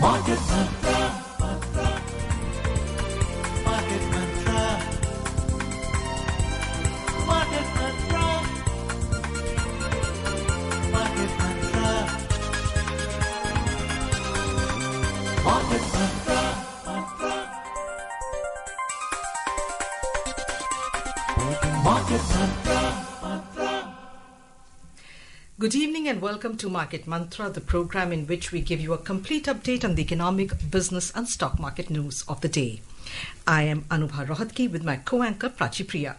Market Mantra. Market Mantra. Market Mantra. Market Mantra. Market Mantra. Market Mantra. Good evening and welcome to Market Mantra, the program in which we give you a complete update on the economic, business and stock market news of the day. I am Anubha Rohatgi with my co-anchor Prachi Priya.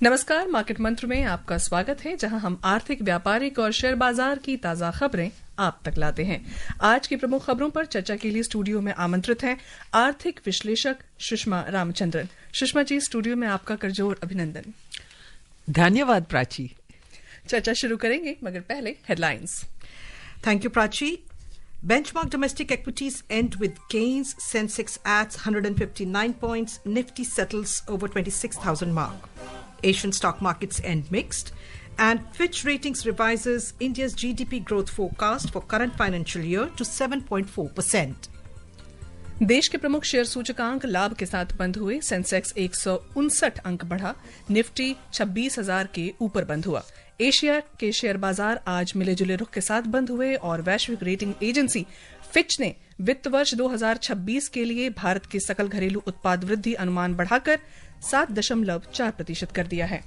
नमस्कार, market मंत्र में आपका स्वागत है, जहां हम आर्थिक, व्यापारिक और शेयर बाजार की ताजा खबरें आप तक लाते हैं। आज की प्रमुख खबरों पर चर्चा के लिए स्टूडियो में आमंत्रित हैं आर्थिक विश्लेषक सुषमा रामचंद्रन। सुषमा जी, स्टूडियो में आपका करजोर अभिनंदन। धन्यवाद प्राची। चर्चा शुरू करेंगे, मगर पहले headlines. Thank you, Prachi. Benchmark domestic equities end with gains. Sensex adds 159 points. Nifty settles over 26,000 mark. Asian stock markets end mixed. And Fitch Ratings revises India's GDP growth forecast for current financial year to 7.4%. देश के प्रमुख share सूचकांक लाभ के साथ बंद हुए। Sensex 159 अंक बढ़ा, निफ्टी 26,000 के ऊपर बंद हुआ। एशिया के शेयर बाजार आज मिले जुले रुख के साथ बंद हुए और वैश्विक रेटिंग एजेंसी फिच ने वित्त वर्ष 2026 के लिए भारत के सकल घरेलू उत्पाद वृद्धि अनुमान बढ़ाकर 7.4% कर दिया है।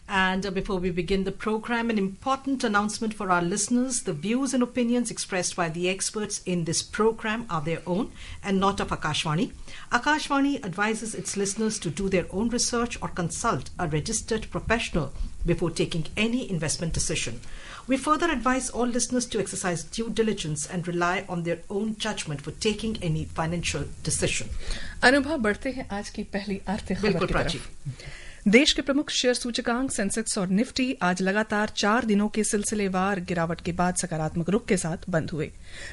And before we begin the program, an important announcement for our listeners. The views and opinions expressed by the experts in this program are their own and not of Akashvani. Akashvani advises its listeners to do their own research or consult a registered professional before taking any investment decision. We further advise all listeners to exercise due diligence and rely on their own judgment for taking any financial decision. अनुभव, बढ़ते हैं आज की पहली आर्थिक खबर की तरफ। देश के प्रमुख शेयर सूचकांक सेंसेक्स और निफ्टी आज लगातार 4 दिनों के सिलसिलेवार गिरावट के बाद सकारात्मक रुख के साथ बंद हुए।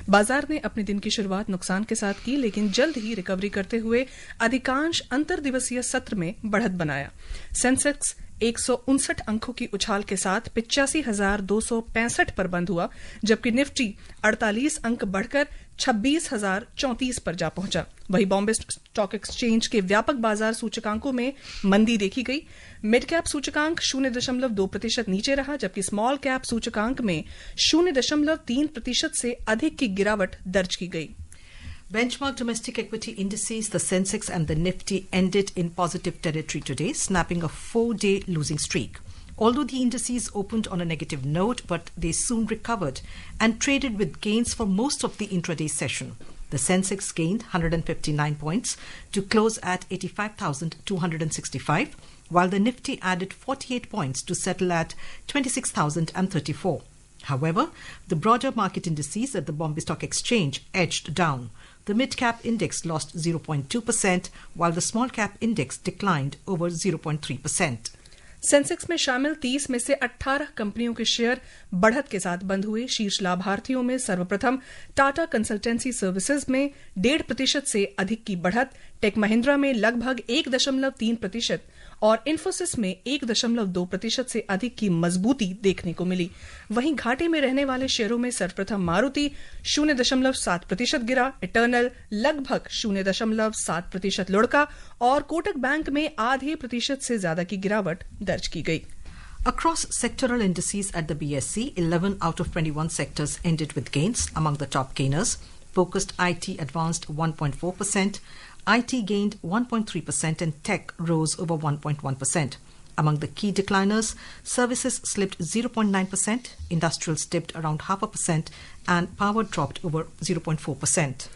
बाजार ने अपने दिन की शुरुआत नुकसान के साथ की, लेकिन जल्द ही रिकवरी करते हुए अधिकांश अंतर्दिवसीय सत्र में बढ़त बनाया। सेंसेक्स 159 अंकों की उछाल के साथ 85,265 पर बंद हुआ, जबकि निफ्टी 48 अंक बढ़कर 26,034 पर जा पहुंचा। वहीं बॉम्बे स्टॉक एक्सचेंज के व्यापक बाजार सूचकांकों में मंदी देखी गई। मिड कैप सूचकांक 0.2% नीचे रहा, जबकि स्मॉल कैप सूचकांक में 0.3% से अधिक की गिरावट दर्ज की गई। Benchmark domestic equity indices, the Sensex and the Nifty, ended in positive territory today, snapping a 4-day losing streak. Although the indices opened on a negative note, but they soon recovered and traded with gains for most of the intraday session. The Sensex gained 159 points to close at 85,265, while the Nifty added 48 points to settle at 26,034. However, the broader market indices at the Bombay Stock Exchange edged down. The mid-cap index lost 0.2%, while the small-cap index declined over 0.3%. Sensex में शामिल 30 में से 18 कंपनियों के share बढ़त के साथ बंद हुए। शीर्ष लाभार्थियों में सर्वप्रथम टाटा कंसल्टेंसी सर्विसेज में 1.5% से अधिक की बढ़त, टेक महिंद्रा में लगभग 1.3% और इन्फोसिस में 1.2% से अधिक की मजबूती देखने को मिली। वहीं घाटे में रहने वाले शेयरों में सर्वप्रथम मारुति 0.7% गिरा, इटर्नल लगभग 0.7% लुढ़का और कोटक बैंक में आधे प्रतिशत से ज्यादा की गिरावट दर्ज की गई। Across sectoral indices at the BSE, 11 out of 21 sectors ended with gains. Among the top gainers, focused IT advanced 1.4%, IT gained 1.3% and tech rose over 1.1%. Among the key decliners, services slipped 0.9%, industrials dipped around 0.5% and power dropped over 0.4%.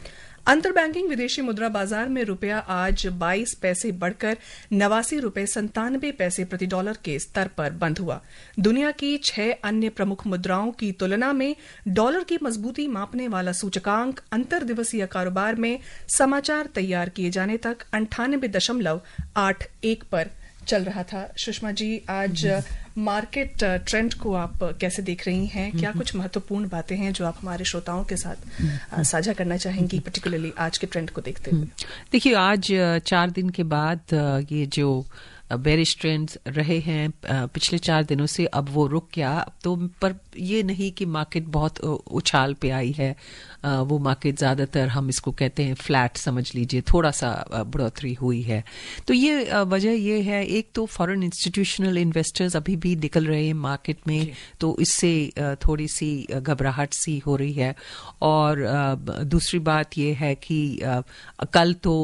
अंतर banking विदेशी मुद्रा बाजार में रुपया आज 22 पैसे बढ़कर 89 रुपये 97 पैसे प्रति डॉलर के स्तर पर बंद हुआ। दुनिया की 6 अन्य प्रमुख मुद्राओं की तुलना में डॉलर की मजबूती मापने वाला सूचकांक अंतर दिवसीय कारोबार में समाचार तैयार किए जाने तक 98.81 पर चल रहा था। सुषमा जी, आज मार्केट ट्रेंड को आप कैसे देख रही हैं? क्या कुछ महत्वपूर्ण बातें हैं जो आप हमारे श्रोताओं के साथ साझा करना चाहेंगी, पर्टिकुलरली आज के ट्रेंड को देखते हुए? देखिए, आज 4 दिन के बाद ये जो बेरिश ट्रेंड्स रहे हैं पिछले 4 दिनों से, अब वो रुक गया। तो पर ये नहीं कि मार्केट बहुत उछाल पे आई है। वो मार्केट ज्यादातर, हम इसको कहते हैं फ्लैट समझ लीजिए, थोड़ा सा बढ़ोतरी हुई है। तो ये वजह ये है, एक तो फॉरेन इंस्टीट्यूशनल इन्वेस्टर्स अभी भी निकल रहे हैं मार्केट में, तो इससे थोड़ी सी घबराहट सी हो रही है। और दूसरी बात ये है कि कल तो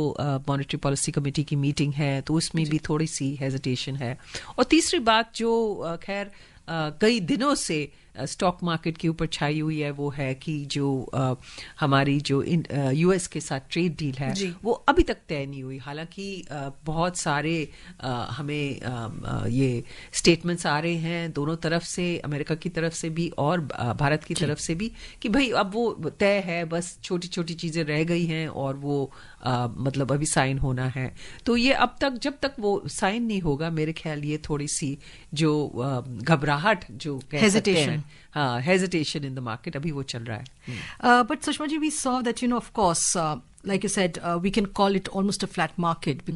मॉनेटरी पॉलिसी कमेटी की मीटिंग है, तो उसमें भी थोड़ी सी हेजिटेशन है। और तीसरी बात जो खैर कई दिनों से स्टॉक मार्केट के ऊपर छाई हुई है, वो है कि जो हमारी जो यूएस के साथ ट्रेड डील है वो अभी तक तय नहीं हुई। हालांकि बहुत सारे हमें ये स्टेटमेंट्स आ रहे हैं दोनों तरफ से, अमेरिका की तरफ से भी और भारत की तरफ से भी, कि भाई अब वो तय है, बस छोटी छोटी चीजें रह गई हैं और वो मतलब अभी साइन होना है। तो ये अब तक, जब तक वो साइन नहीं होगा, मेरे ख्याल ये थोड़ी सी जो घबराहट जो कह सकते हैं, hesitation in the market, abhi wo chal raha hai. But Sushma ji, we saw that, of course, like you said, we can call it almost a flat market.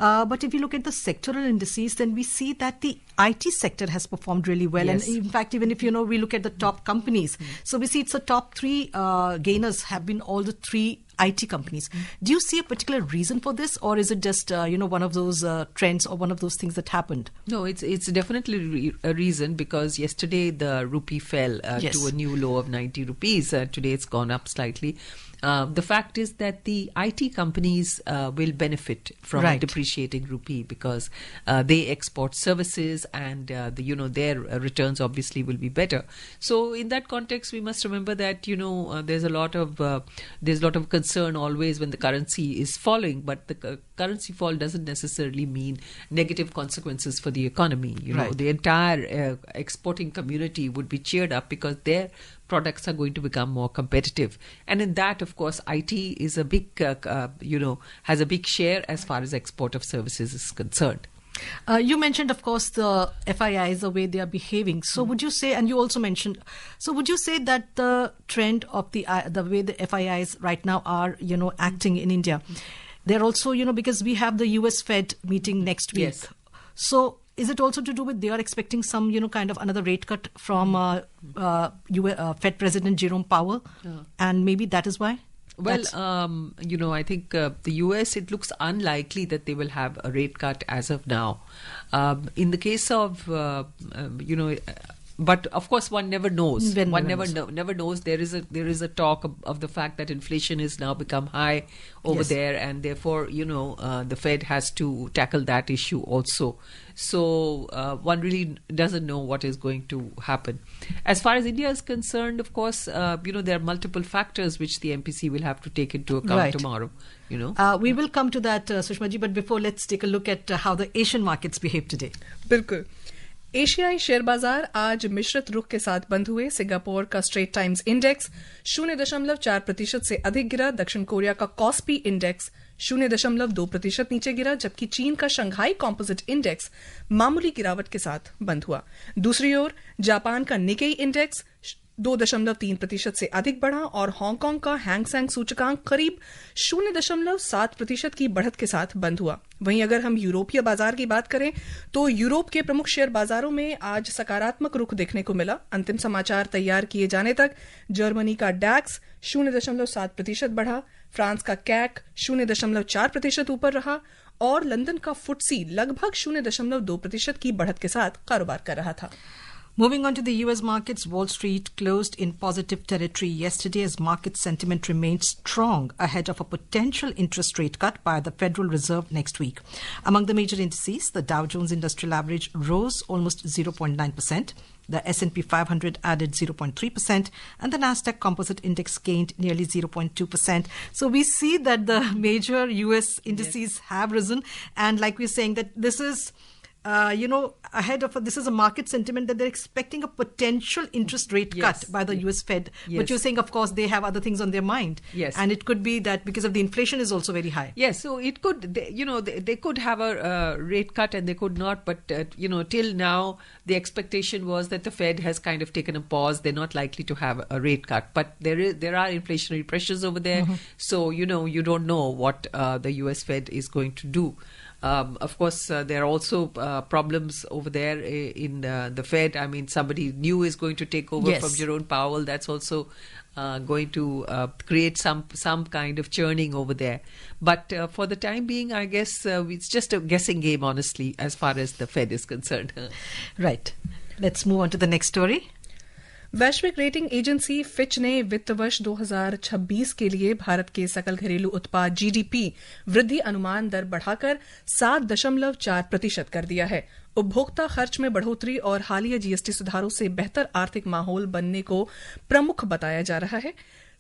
But if you look at the sectoral indices, then we see that the IT sector has performed really well. Yes. And in fact, even if, we look at the top companies, so we see it's the top 3 gainers have been all the 3 IT companies. Do you see a particular reason for this, or is it just one of those trends or one of those things that happened? No, it's definitely a reason, because yesterday the rupee fell to a new low of 90 rupees. Today it's gone up slightly. The fact is that the IT companies will benefit from a depreciating rupee, because they export services, and their returns obviously will be better. So in that context, we must remember that there's a lot of concern always when the currency is falling, but the currency fall doesn't necessarily mean negative consequences for the economy. The entire exporting community would be cheered up because their products are going to become more competitive. And in that, of course, IT is a big, has a big share as far as export of services is concerned. You mentioned, of course, the FIIs, the way they are behaving. So would you say, and you also mentioned, so would you say that the trend of the way the FIIs right now are, acting in India, they're also, because we have the US Fed meeting next week. Yes. So is it also to do with they are expecting some, kind of another rate cut from Fed President Jerome Powell? And maybe that is why? Well, I think the US, it looks unlikely that they will have a rate cut as of now. In the case of, but of course one never knows. One never knows. There is a talk of the fact that inflation is now become high over there, and therefore the Fed has to tackle that issue also. So one really doesn't know what is going to happen. As far as India is concerned, of course, there are multiple factors which the MPC will have to take into account tomorrow. We will come to that, Sushma ji, but before, let's take a look at how the Asian markets behaved today. बिल्कुल। एशियाई share बाजार आज मिश्रित रुख के साथ बंद हुए। सिंगापुर का स्ट्रेट टाइम्स इंडेक्स 0.4% से अधिक गिरा। दक्षिण कोरिया का कॉस्पी इंडेक्स 0.2% नीचे गिरा, जबकि चीन का शंघाई कॉम्पोजिट इंडेक्स मामूली गिरावट के साथ बंद हुआ। दूसरी ओर जापान का निकेई इंडेक्स 2.3% से अधिक बढ़ा और हांगकांग का हैंगसेंग सूचकांक करीब 0.7% की बढ़त के साथ बंद हुआ। वहीं अगर हम यूरोपीय बाजार की बात करें तो यूरोप के प्रमुख शेयर बाजारों में आज सकारात्मक रुख देखने को मिला। अंतिम समाचार तैयार किए जाने तक जर्मनी का डैक्स 0.7% बढ़ा, फ्रांस का कैक 0.4% ऊपर रहा और लंदन का फुटसी लगभग 0.2% की बढ़त के साथ कारोबार कर रहा था। Moving on to the US markets, Wall Street closed in positive territory yesterday as market sentiment remained strong ahead of a potential interest rate cut by the Federal Reserve next week. Among the major indices, the Dow Jones Industrial Average rose almost 0.9%. The S&P 500 added 0.3% and the Nasdaq Composite Index gained nearly 0.2%. So we see that the major US indices have risen, and like we're saying that this is ahead of this is a market sentiment that they're expecting a potential interest rate cut by the US Fed. Yes. But you're saying, of course, they have other things on their mind. Yes. And it could be that because of the inflation is also very high. Yes, so it could, they could have a rate cut and they could not, but, till now, the expectation was that the Fed has kind of taken a pause. They're not likely to have a rate cut, but there are inflationary pressures over there. So, you don't know what the US Fed is going to do. Of course, there are also problems over there in the Fed. I mean, somebody new is going to take over from Jerome Powell. That's also going to create some kind of churning over there. But for the time being, I guess it's just a guessing game, honestly, as far as the Fed is concerned. Right. Let's move on to the next story. वैश्विक rating agency Fitch ने वित्त वर्ष 2026 के लिए भारत के सकल घरेलू उत्पाद जीडीपी वृद्धि अनुमान दर बढ़ाकर 7.4% कर दिया है। उपभोक्ता खर्च में बढ़ोतरी और हालिया जीएसटी सुधारों से बेहतर आर्थिक माहौल बनने को प्रमुख बताया जा रहा है।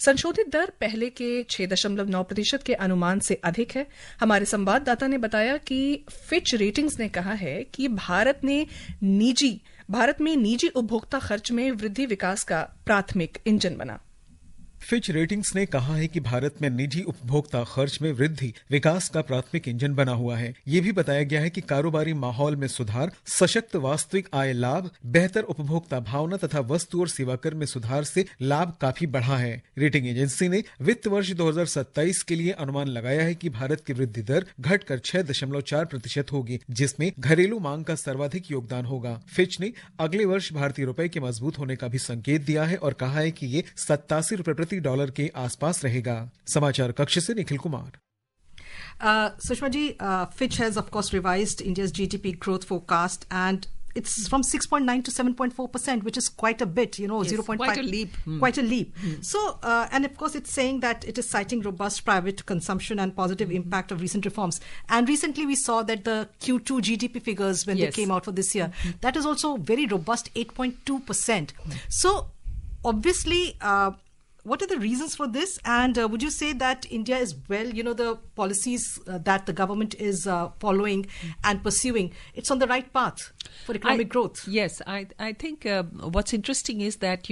संशोधित दर पहले के 6.9% के अनुमान से अधिक है। हमारे संवाददाता ने बताया कि फिच रेटिंग्स ने कहा है कि भारत में निजी उपभोक्ता खर्च में वृद्धि विकास का प्राथमिक इंजन बना। फिच रेटिंग्स ने कहा है कि भारत में निजी उपभोक्ता खर्च में वृद्धि विकास का प्राथमिक इंजन बना हुआ है। ये भी बताया गया है कि कारोबारी माहौल में सुधार, सशक्त वास्तविक आय लाभ, बेहतर उपभोक्ता भावना तथा वस्तु और सेवा कर में सुधार से लाभ काफी बढ़ा है। रेटिंग एजेंसी ने वित्त वर्ष 2027 के लिए अनुमान लगाया है कि भारत की वृद्धि दर घटकर 6.4% होगी, जिसमें घरेलू मांग का सर्वाधिक योगदान होगा। फिच ने अगले वर्ष भारतीय रुपए के मजबूत होने का भी संकेत दिया है और कहा है कि ये 87 रुपए प्रति डॉलर के आसपास रहेगा। समाचार कक्ष से Nikhil Kumar. Sushma ji, Fitch has of course revised India's GDP growth forecast and it's from 6.9 to 7.4%, which is quite a bit, 0.5. Quite a leap. Quite a leap. So, and of course it's saying that it is citing robust private consumption and positive impact of recent reforms. And recently we saw that the Q2 GDP figures when they came out for this year, that is also very robust, 8.2%. So, obviously, what are the reasons for this? And would you say that India is the policies that the government is following and pursuing, it's on the right path for economic growth? Yes, I think what's interesting is that,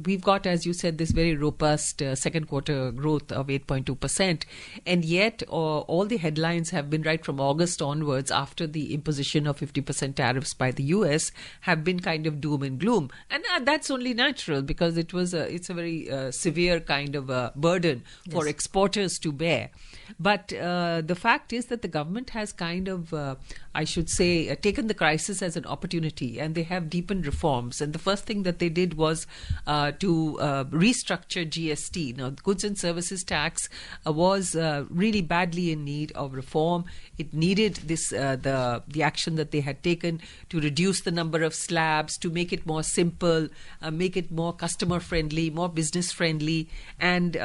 we've got, as you said, this very robust second quarter growth of 8.2%. And yet all the headlines have been right from August onwards after the imposition of 50% tariffs by the US have been kind of doom and gloom. And that's only natural because it's a very severe kind of a burden for exporters to bear. But the fact is that the government has kind of, I should say, taken the crisis as an opportunity, and they have deepened reforms. And the first thing that they did was to restructure GST. Now, the goods and services tax was really badly in need of reform. It needed this the action that they had taken to reduce the number of slabs, to make it more simple, make it more customer friendly, more business friendly. And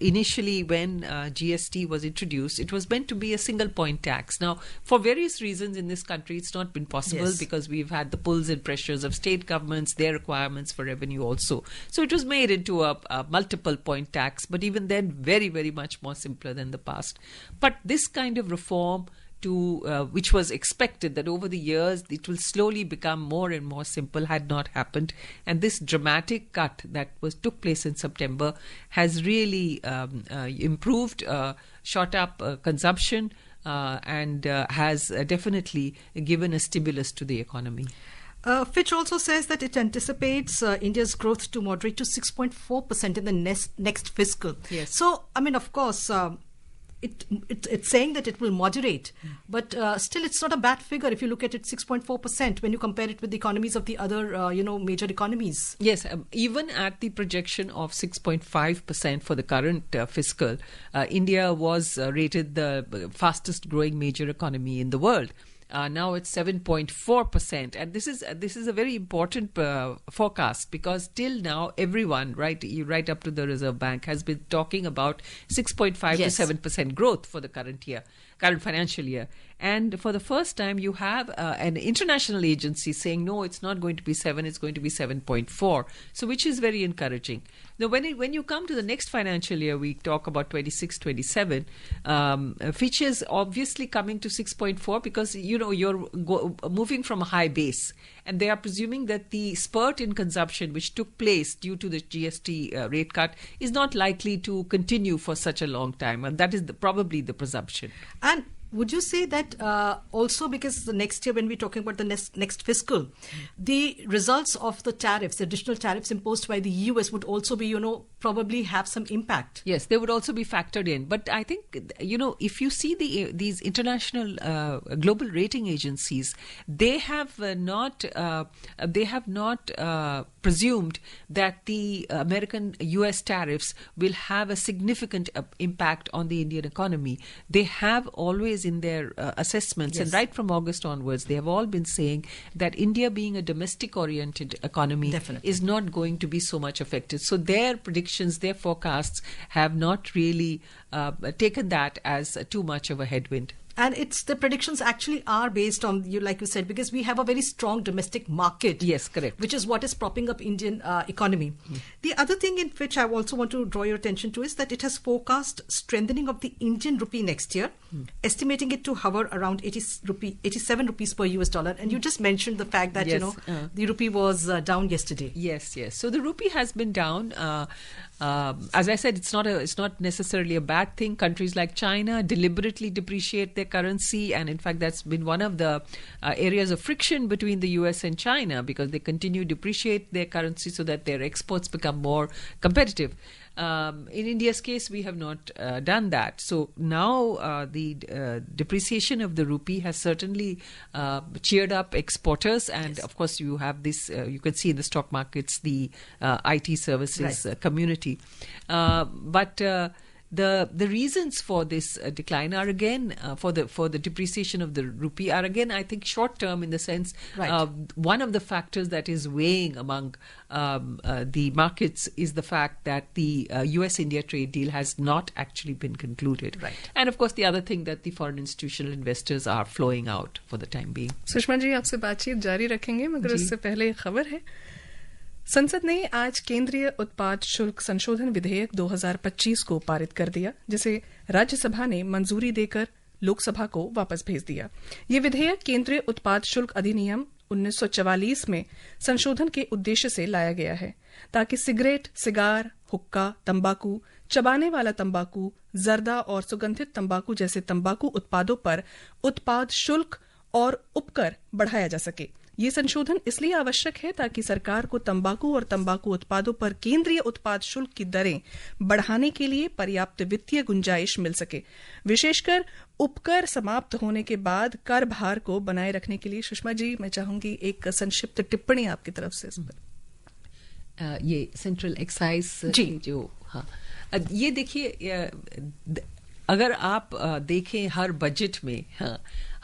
initially, when GST was introduced, it was meant to be a single point tax. Now, for various reasons in this country, it's not been possible because we've had the pulls and pressures of state governments, their requirements for revenue also. So it was made into a multiple point tax, but even then, very, very much more simpler than the past. But this kind of reform, which was expected that over the years it will slowly become more and more simple, had not happened. And this dramatic cut that took place in September has really improved, shot up consumption, and has definitely given a stimulus to the economy. Fitch also says that it anticipates India's growth to moderate to 6.4% in the next fiscal. Yes. So, I mean, of course, it's saying that it will moderate, but still it's not a bad figure if you look at it, 6.4% when you compare it with the economies of the other major economies. Yes, even at the projection of 6.5% for the current fiscal, India was rated the fastest growing major economy in the world. Now it's 7.4%, and this is a very important forecast because till now everyone, right up to the Reserve Bank, has been talking about 6.5 to 7% growth for the current financial year. And for the first time, you have an international agency saying, no, it's not going to be 7, it's going to be 7.4. So which is very encouraging. Now, when you come to the next financial year, we talk about 26-27, Fitch is obviously coming to 6.4 because, you're moving from a high base, and they are presuming that the spurt in consumption which took place due to the GST rate cut is not likely to continue for such a long time, and that is probably the presumption. And would you say that also because the next year, when we're talking about the next fiscal, the results of the tariffs, the additional tariffs imposed by the US would also be, probably have some impact? Yes, they would also be factored in. But I think, if you see these international global rating agencies, they have not presumed that the American-US tariffs will have a significant impact on the Indian economy. They have always in their assessments, and right from August onwards, they have all been saying that India, being a domestic-oriented economy, is not going to be so much affected. So their predictions, their forecasts have not really taken that as too much of a headwind. And the predictions actually are based on, like you said, because we have a very strong domestic market. Yes, correct. Which is what is propping up Indian economy. The other thing in which I also want to draw your attention to is that it has forecast strengthening of the Indian rupee next year, estimating it to hover around 87 rupees per US dollar. And you just mentioned the fact that, the rupee was down yesterday. Yes. So the rupee has been down. As I said, it's not necessarily a bad thing. Countries like China deliberately depreciate their currency, and in fact that's been one of the areas of friction between the US and China, because they continue to depreciate their currency so that their exports become more competitive. In India's case, we have not done that. So now the depreciation of the rupee has certainly cheered up exporters, and of course you have this, you can see in the stock markets, the IT services community. But the reasons for this decline are again for the depreciation of the rupee are again, I think, short term, in the sense one of the factors that is weighing among the markets is the fact that the US-India trade deal has not actually been concluded. And of course the other thing, that the foreign institutional investors are flowing out for the time being. Sushma ji, आपसे बातचीत जारी रखेंगे, मगर उससे पहले खबर है, संसद ने आज केंद्रीय उत्पाद शुल्क संशोधन विधेयक 2025 को पारित कर दिया, जिसे राज्यसभा ने मंजूरी देकर लोकसभा को वापस भेज दिया। ये विधेयक केंद्रीय उत्पाद शुल्क अधिनियम 1944 में संशोधन के उद्देश्य से लाया गया है, ताकि सिगरेट, सिगार, हुक्का, तंबाकू, चबाने वाला तंबाकू, जर्दा और सुगंधित तंबाकू जैसे तंबाकू उत्पादों पर उत्पाद शुल्क और उपकर बढ़ाया जा सके। ये संशोधन इसलिए आवश्यक है ताकि सरकार को तंबाकू और तंबाकू उत्पादों पर केंद्रीय उत्पाद शुल्क की दरें बढ़ाने के लिए पर्याप्त वित्तीय गुंजाइश मिल सके, विशेषकर उपकर समाप्त होने के बाद कर भार को बनाए रखने के लिए। सुषमा जी, मैं चाहूंगी एक संक्षिप्त टिप्पणी आपकी तरफ से इस पर। ये सेंट्रल एक्साइज जो ये देखिए, अगर आप देखें हर बजट में,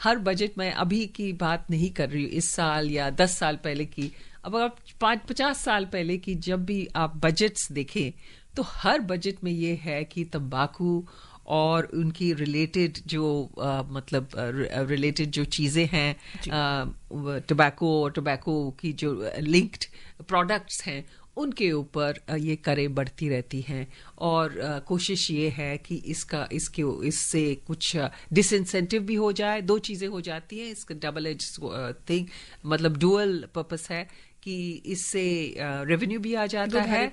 हर बजट में, अभी की बात नहीं कर रही हूँ, इस साल या 10 साल पहले की, अब आप 50 साल पहले की जब भी आप बजट्स देखें, तो हर बजट में ये है कि तंबाकू और उनकी रिलेटेड जो रिलेटेड जो चीज़ें हैं, टोबैको और टोबैको की जो लिंक्ड प्रोडक्ट्स हैं, उनके ऊपर ये करें बढ़ती रहती हैं, और कोशिश ये है कि इससे कुछ डिसइंसेंटिव भी हो जाए। दो चीज़ें हो जाती हैं, इसका डबल एज थिंग, मतलब डुअल पर्पस है कि इससे रेवेन्यू भी आ जाता है,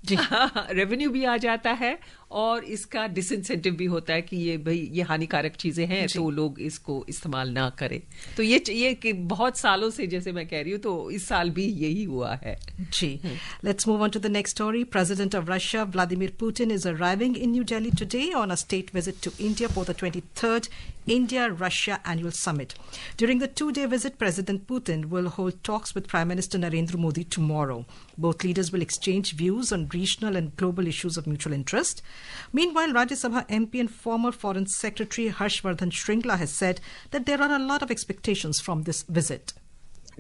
रेवेन्यू भी आ जाता है, और इसका डिसइंसेंटिव भी होता है कि ये हानिकारक चीजें हैं, तो लोग इसको इस्तेमाल ना करें। तो ये कि बहुत सालों से, जैसे मैं कह रही हूँ, तो इस साल भी यही हुआ है। जी, let's move on to the next story. President of Russia Vladimir Putin is arriving in New Delhi today on a state visit to India for the 23rd India-Russia Annual Summit. During the 2-day visit, President Putin will hold talks with Prime Minister Narendra Modi tomorrow. Both leaders will exchange views on regional and global issues of mutual interest. Meanwhile, Rajya Sabha MP and former Foreign Secretary Harshvardhan Shringla has said that there are a lot of expectations from this visit.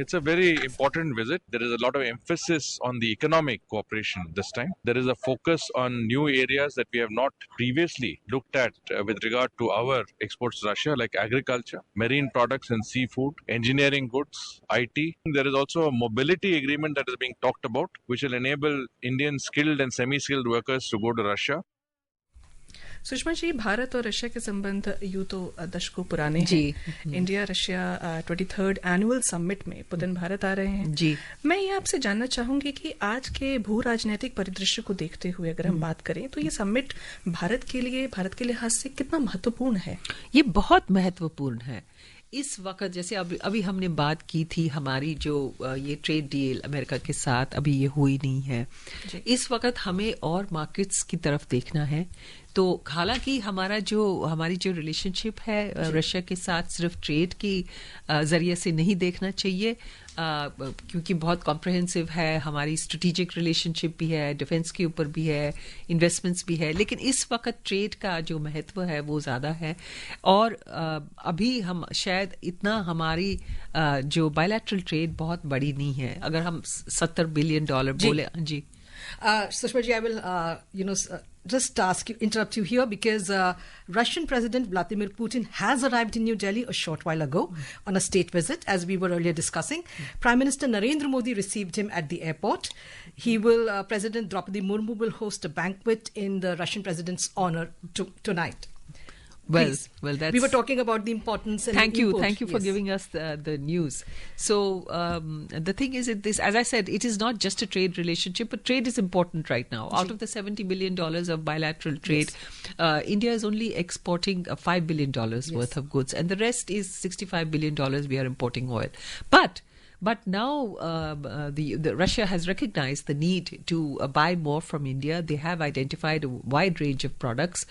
It's a very important visit. There is a lot of emphasis on the economic cooperation this time. There is a focus on new areas that we have not previously looked at with regard to our exports to Russia, like agriculture, marine products and seafood, engineering goods, IT. There is also a mobility agreement that is being talked about, which will enable Indian skilled and semi-skilled workers to go to Russia. Sushma ji, Bharat और Russia के संबंध यूं तो दशकों पुराने हैं। India Russia 23rd annual summit में Putin Bharat आ रहे हैं जी। मैं ये आपसे जानना चाहूंगी कि आज के भू राजनीतिक परिदृश्य को देखते हुए अगर हम बात करें तो ये समिट भारत के लिए लिहाज से कितना महत्वपूर्ण है? ये बहुत महत्वपूर्ण है इस वक्त। जैसे अभी हमने बात की थी, हमारी जो ये ट्रेड डील अमेरिका के साथ अभी ये हुई नहीं है। इस वक्त हमें और मार्केट्स की तरफ देखना है। तो हालांकि हमारी जो रिलेशनशिप है रशिया के साथ सिर्फ ट्रेड की जरिए से नहीं देखना चाहिए, क्योंकि बहुत कॉम्प्रहेंसिव है। हमारी स्ट्रेटेजिक रिलेशनशिप भी है, डिफेंस के ऊपर भी है, इन्वेस्टमेंट्स भी है, लेकिन इस वक्त ट्रेड का जो महत्व है वो ज्यादा है। और अभी हम शायद इतना हमारी जो बायलैटरल ट्रेड बहुत बड़ी नहीं है। अगर हम $70 बिलियन बोले जी। Sushma ji, I will, just interrupt you here because Russian President Vladimir Putin has arrived in New Delhi a short while ago on a state visit, as we were earlier discussing. Prime Minister Narendra Modi received him at the airport. President Draupadi Murmu will host a banquet in the Russian president's honor tonight. Well, that's... We were talking about the importance and Thank you for giving us the news. So the thing is, as I said, it is not just a trade relationship, but trade is important right now. Out of the $70 billion of bilateral trade, India is only exporting $5 billion worth of goods, and the rest is $65 billion we are importing oil. But now the Russia has recognized the need to buy more from India. They have identified a wide range of products.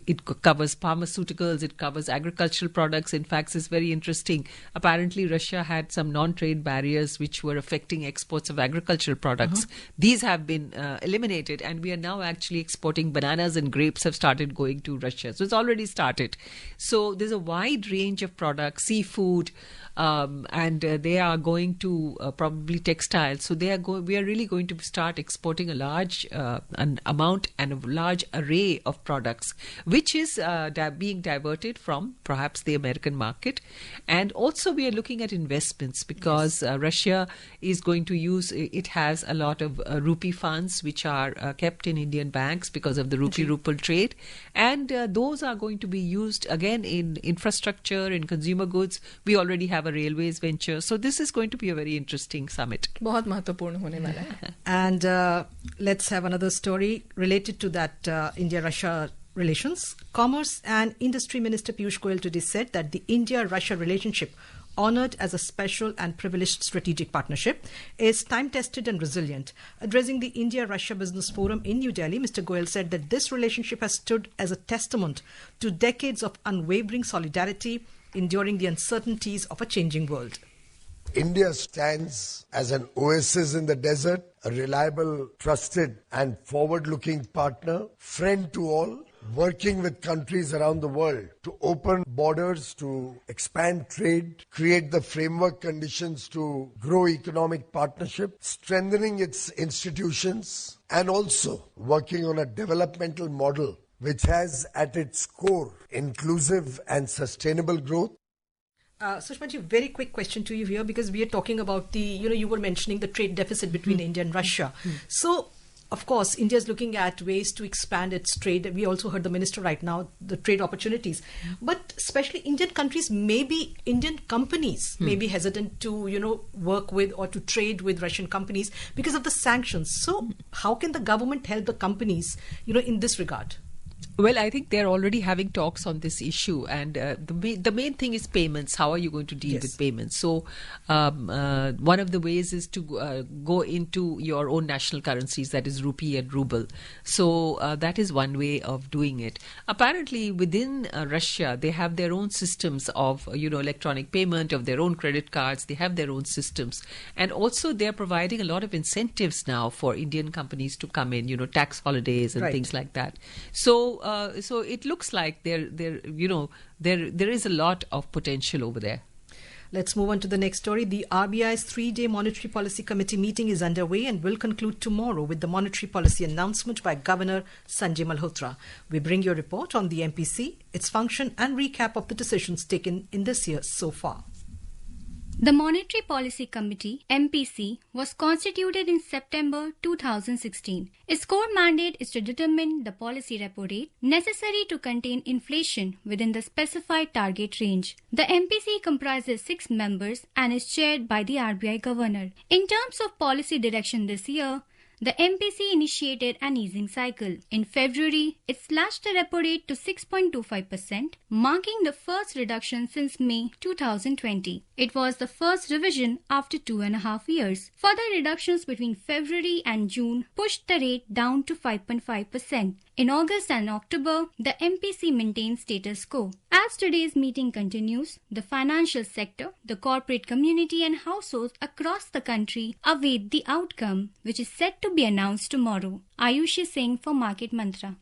It covers pharmaceuticals, it covers agricultural products. In fact, it's very interesting. Apparently, Russia had some non-trade barriers which were affecting exports of agricultural products. These have been eliminated, and we are now actually exporting bananas and grapes have started going to Russia. So it's already started. So there's a wide range of products, seafood, and they are going to probably textiles. So we are really going to start exporting a large an amount and a large array of products, which is being diverted from perhaps the American market. And also we are looking at investments because Russia is going to use, it has a lot of rupee funds which are kept in Indian banks because of the rupee-ruble trade. And those are going to be used again in infrastructure, in consumer goods. We already have a railways venture. So this is going to be a very interesting summit. बहुत महत्वपूर्ण होने वाला है. And let's have another story related to that India-Russia relations. Commerce and Industry Minister Piyush Goyal today said that the India-Russia relationship, honored as a special and privileged strategic partnership, is time-tested and resilient. Addressing the India-Russia Business Forum in New Delhi, Mr. Goyal said that this relationship has stood as a testament to decades of unwavering solidarity, enduring the uncertainties of a changing world. India stands as an oasis in the desert, a reliable, trusted and forward-looking partner, friend to all, working with countries around the world to open borders, to expand trade, create the framework conditions to grow economic partnership, strengthening its institutions, and also working on a developmental model which has at its core inclusive and sustainable growth. Sushma ji, very quick question to you here, because we are talking about you were mentioning the trade deficit between India and Russia. So, of course, India is looking at ways to expand its trade. We also heard the minister right now, the trade opportunities. But especially Indian companies may be hesitant to, work with or to trade with Russian companies because of the sanctions. So how can the government help the companies, in this regard? Well, I think they're already having talks on this issue, and the main thing is payments. How are you going to deal with payments? So one of the ways is to go into your own national currencies, that is rupee and ruble. So that is one way of doing it. Apparently, within Russia, they have their own systems of electronic payment, of their own credit cards. They have their own systems, and also they're providing a lot of incentives now for Indian companies to come in. Tax holidays and things like that. So it looks like there is a lot of potential over there. Let's move on to the next story. The RBI's 3-day Monetary Policy Committee meeting is underway and will conclude tomorrow with the monetary policy announcement by Governor Sanjay Malhotra. We bring you a report on the MPC, its function and recap of the decisions taken in this year so far. The Monetary Policy Committee, MPC, was constituted in September 2016. Its core mandate is to determine the policy repo rate necessary to contain inflation within the specified target range. The MPC comprises 6 members and is chaired by the RBI Governor. In terms of policy direction this year, the MPC initiated an easing cycle. In February, it slashed the repo rate to 6.25%, marking the first reduction since May 2020. It was the first revision after 2.5 years. Further reductions between February and June pushed the rate down to 5.5%. In August and October, the MPC maintained status quo. As today's meeting continues, the financial sector, the corporate community and households across the country await the outcome, which is set to be announced tomorrow. Ayushi Singh for Market Mantra.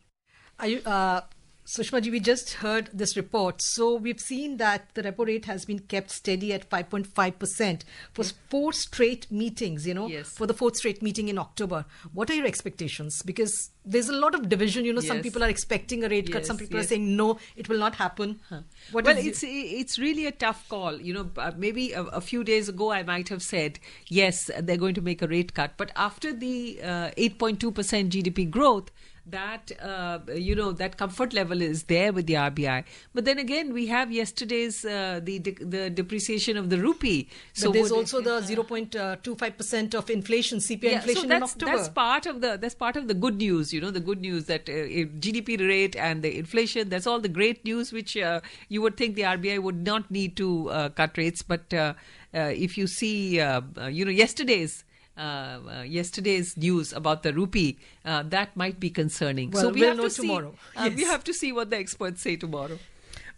Sushma ji, we just heard this report. So we've seen that the repo rate has been kept steady at 5.5% for 4 straight meetings, Yes. for the 4th straight meeting in October. What are your expectations? Because there's a lot of division, some Yes. people are expecting a rate cut, some Yes, people are yes. saying no, it will not happen. It's really a tough call. Maybe a few days ago I might have said, yes, they're going to make a rate cut. But after the 8.2% GDP growth, that that comfort level is there with the RBI. But then again, we have yesterday's the depreciation of the rupee. So there's also the 0.25% of inflation, CPI inflation in October. That's part of the good news. The good news that GDP rate and the inflation. That's all the great news, which you would think the RBI would not need to cut rates. But if you see, yesterday's news about the rupee, that might be concerning. Well, so we we'll have know to see, tomorrow. We have to see what the experts say tomorrow.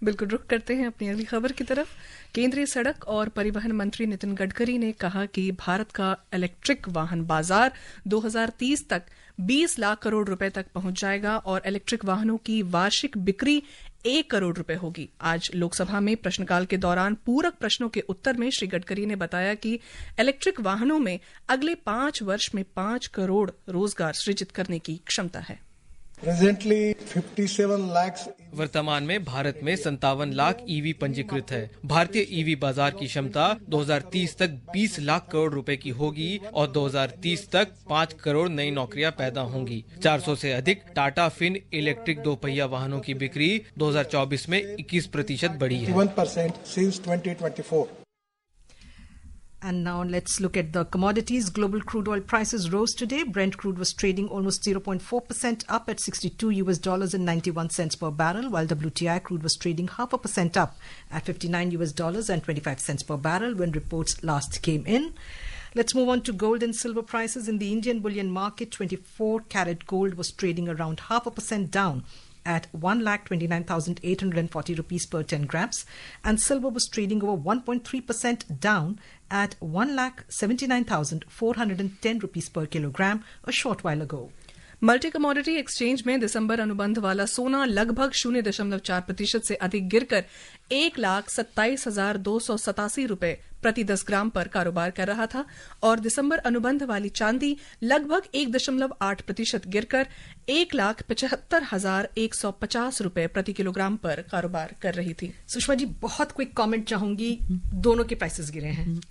बिल्कुल रुक करते हैं अपनी अगली खबर की तरफ। केंद्रीय सड़क और परिवहन मंत्री नितिन गडकरी ने कहा कि भारत का इलेक्ट्रिक वाहन बाजार 2030 तक 20 लाख करोड़ रुपए तक पहुंच जाएगा और इलेक्ट्रिक वाहनों की वार्षिक बिक्री 1 करोड़ रुपए होगी। आज लोकसभा में प्रश्नकाल के दौरान पूरक प्रश्नों के उत्तर में श्री गडकरी ने बताया कि इलेक्ट्रिक वाहनों में अगले 5 वर्ष में 5 करोड़ रोजगार सृजित करने की क्षमता है। वर्तमान में भारत में 57 लाख ईवी पंजीकृत है। भारतीय ईवी बाजार की क्षमता 2030 तक 20 लाख करोड़ रुपए की होगी और 2030 तक 5 करोड़ नई नौकरियां पैदा होंगी। 400 से अधिक टाटा फिन इलेक्ट्रिक 2 पहिया वाहनों की बिक्री 2024 में 21% बढ़ी है। 1% since 2024. And now let's look at the commodities. Global crude oil prices rose today. Brent crude was trading almost 0.4% up at $62.91 per barrel, while WTI crude was trading 0.5% up at $59.25 per barrel when reports last came in. Let's move on to gold and silver prices. In the Indian bullion market, 24-carat gold was trading around 0.5% down at 1,29,840 rupees per 10 grams, and silver was trading over 1.3% down at 1,79,410 rupees per kilogram a short while ago. Multi commodity exchange में दिसंबर अनुबंध वाला सोना लगभग 0.4% से अधिक गिरकर 1,27,287 रुपए प्रति 10 ग्राम पर कारोबार कर रहा था और दिसंबर अनुबंध वाली चांदी लगभग 1.8% गिरकर 1,75,150 रुपए प्रति किलोग्राम पर कारोबार कर रही थी। सुषमा जी, बहुत क्विक कमेंट चाहूंगी, दोनों के प्राइसेस गिरे हैं।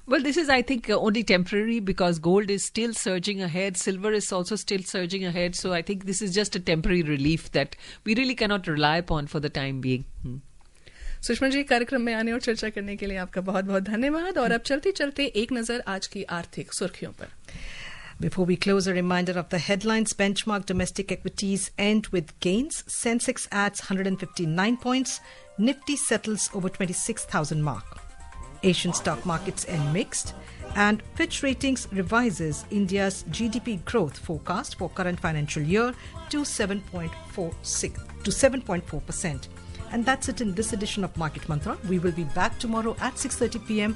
Well, this is, I think, only temporary because gold is still surging ahead. Silver is also still surging ahead. So I think this is just a temporary relief that we really cannot rely upon for the time being. Sushma ji, कार्यक्रम में आने और चर्चा करने के लिए आपका बहुत बहुत धन्यवाद। और अब चलते चलते एक नजर आज की आर्थिक सुर्खियों पर। Before we close, a reminder of the headlines. Benchmark domestic equities end with gains. Sensex adds 159 points. Nifty settles over 26,000 mark. Asian stock markets end mixed. And Fitch Ratings revises India's GDP growth forecast for current financial year to 7.4%. And that's it in this edition of Market Mantra. We will be back tomorrow at 6:30 p.m.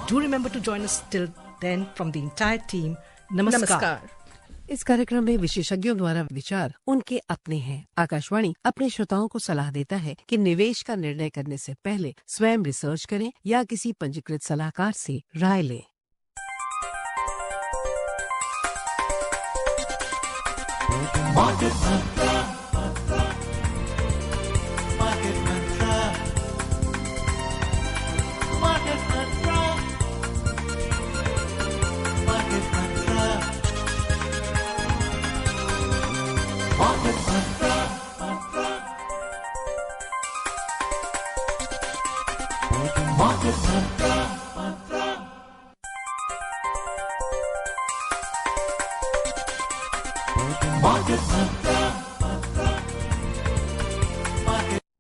Do remember to join us till then from the entire team. Namaskar. इस कार्यक्रम में विशेषज्ञों द्वारा विचार उनके अपने हैं। आकाशवाणी अपने श्रोताओं को सलाह देता है कि निवेश का निर्णय करने से पहले स्वयं रिसर्च करें या किसी पंजीकृत सलाहकार से राय लें। Market Mantra. Market Mantra. Market Mantra. Market Dhaka.